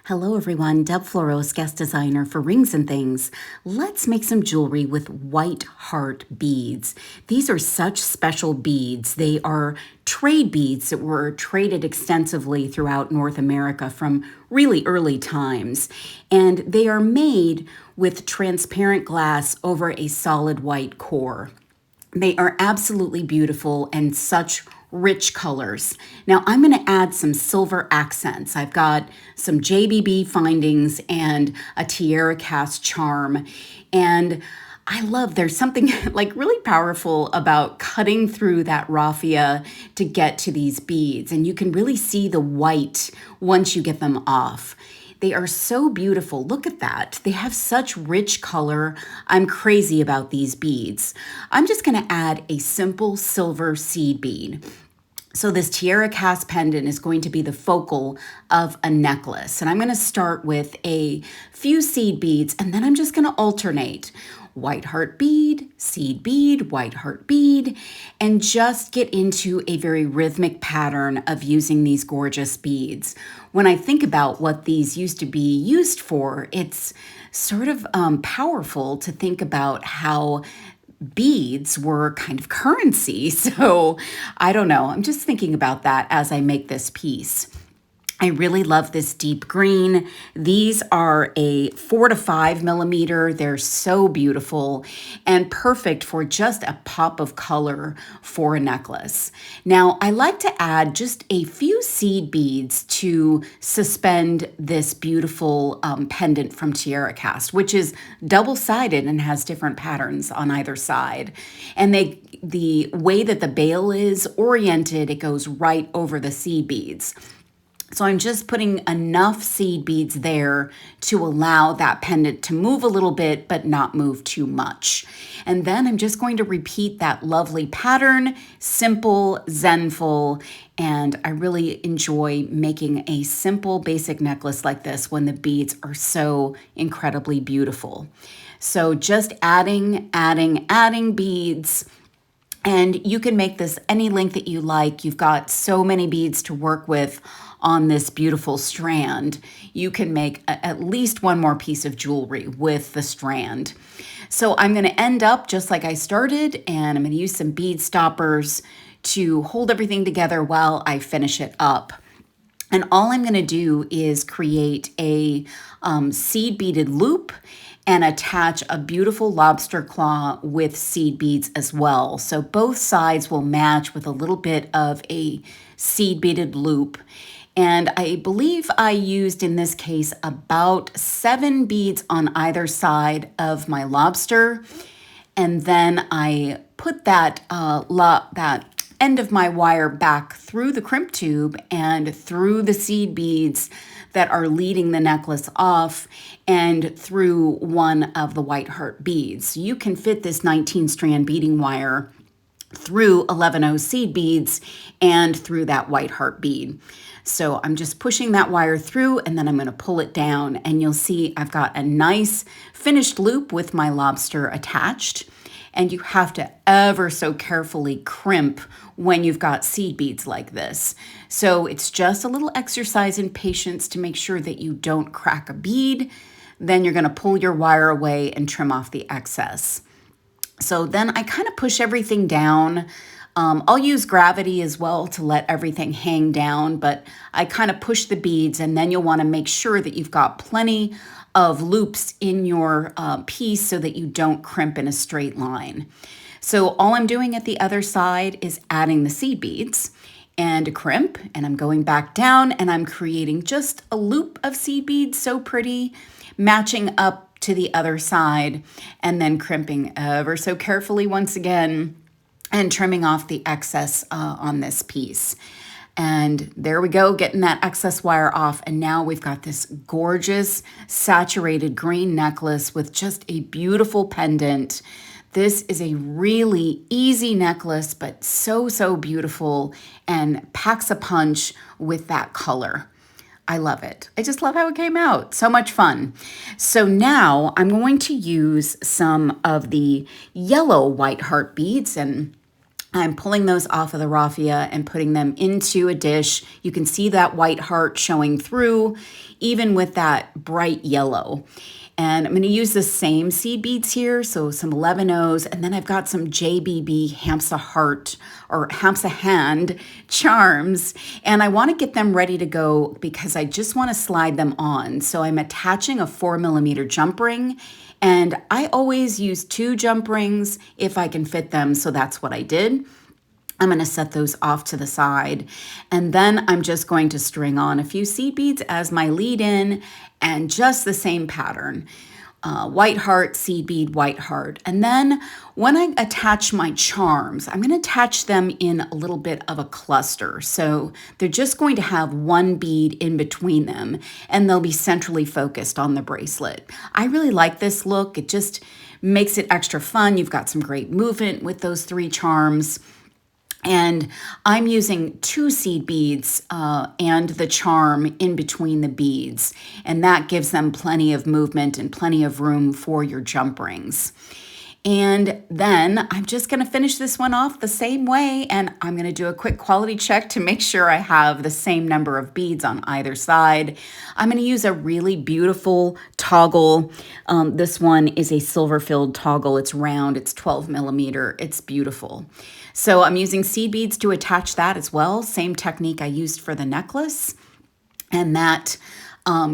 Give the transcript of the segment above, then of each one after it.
Hello everyone, Deb Floros, guest designer for Rings and Things. Let's make some jewelry with white heart beads. These are such special beads. They are trade beads that were traded extensively throughout North America from really early times. And they are made with transparent glass over a solid white core. They are absolutely beautiful and such rich colors. Now I'm going to add some silver accents. I've got some JBB findings and a Tierra cast charm. And I love, there's something like really powerful about cutting through that raffia to get to these beads. And you can really see the white once you get them off. They are so beautiful. Look at that. They have such rich color. I'm crazy about these beads. I'm just going to add a simple silver seed bead. So this Tierra cast pendant is going to be the focal of a necklace. And I'm going to start with a few seed beads, and then I'm just going to alternate white heart bead, white heart bead, and just get into a very rhythmic pattern of using these gorgeous beads. When I think about what these used to be used for, it's sort of powerful to think about how beads were kind of currency. So I don't know. I'm just thinking about that as I make this piece. I really love this deep green. These are a 4 to 5 millimeter. They're so beautiful and perfect for just a pop of color for a necklace. Now, I like to add just a few seed beads to suspend this beautiful pendant from Tierra Cast, which is double-sided and has different patterns on either side. And the way that the bail is oriented, it goes right over the seed beads. So I'm just putting enough seed beads there to allow that pendant to move a little bit, but not move too much. And then I'm just going to repeat that lovely pattern, simple, zenful, and I really enjoy making a simple basic necklace like this when the beads are so incredibly beautiful. So just adding beads. And you can make this any length that you like. You've got so many beads to work with on this beautiful strand. You can make at least one more piece of jewelry with the strand. So I'm going to end up just like I started, and I'm going to use some bead stoppers to hold everything together while I finish it up. And all I'm going to do is create a seed beaded loop and attach a beautiful lobster claw with seed beads as well. So both sides will match with a little bit of a seed beaded loop. And I believe I used, in this case, about 7 beads on either side of my lobster. And then I put that end of my wire back through the crimp tube and through the seed beads that are leading the necklace off and through one of the white heart beads. So you can fit this 19 strand beading wire through 11 seed beads and through that white heart bead. So I'm just pushing that wire through, and then I'm going to pull it down, and you'll see I've got a nice finished loop with my lobster attached. And you have to ever so carefully crimp when you've got seed beads like this. So it's just a little exercise in patience to make sure that you don't crack a bead. Then you're going to pull your wire away and trim off the excess. So then I kind of push everything down. I'll use gravity as well to let everything hang down, but I kind of push the beads, and then you'll want to make sure that you've got plenty of loops in your piece so that you don't crimp in a straight line. So all I'm doing at the other side is adding the seed beads and a crimp, and I'm going back down and I'm creating just a loop of seed beads, so pretty, matching up to the other side, and then crimping ever so carefully once again and trimming off the excess on this piece. And there we go, getting that excess wire off. And now we've got this gorgeous saturated green necklace with just a beautiful pendant. This is a really easy necklace, but so beautiful and packs a punch with that color. I love it. I just love how it came out. So much fun. So now I'm going to use some of the yellow white heart beads, and I'm pulling those off of the raffia and putting them into a dish. You can see that white heart showing through, even with that bright yellow. And I'm going to use the same seed beads here, so some 11 O's, and then I've got some JBB Hamsa Heart or Hamsa Hand charms, and I want to get them ready to go because I just want to slide them on. So I'm attaching a 4mm jump ring, and I always use 2 jump rings if I can fit them, so that's what I did. I'm going to set those off to the side, and then I'm just going to string on a few seed beads as my lead in, and just the same pattern. White heart, seed bead, white heart. And then when I attach my charms, I'm going to attach them in a little bit of a cluster. So they're just going to have one bead in between them, and they'll be centrally focused on the bracelet. I really like this look. It just makes it extra fun. You've got some great movement with those 3 charms. And I'm using 2 seed beads and the charm in between the beads. And that gives them plenty of movement and plenty of room for your jump rings. And then I'm just going to finish this one off the same way. And I'm going to do a quick quality check to make sure I have the same number of beads on either side. I'm going to use a really beautiful toggle. This one is a silver-filled toggle. It's round. It's 12mm. It's beautiful. So I'm using seed beads to attach that as well. Same technique I used for the necklace. And that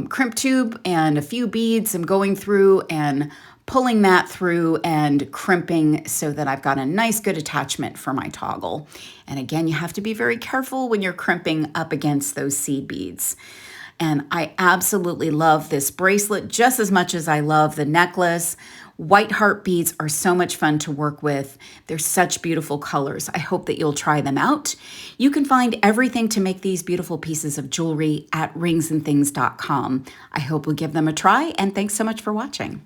crimp tube and a few beads I'm going through and pulling that through and crimping so that I've got a nice good attachment for my toggle. And again, you have to be very careful when you're crimping up against those seed beads. And I absolutely love this bracelet just as much as I love the necklace. White heart beads are so much fun to work with. They're such beautiful colors. I hope that you'll try them out. You can find everything to make these beautiful pieces of jewelry at ringsandthings.com. I hope you'll give them a try, and thanks so much for watching.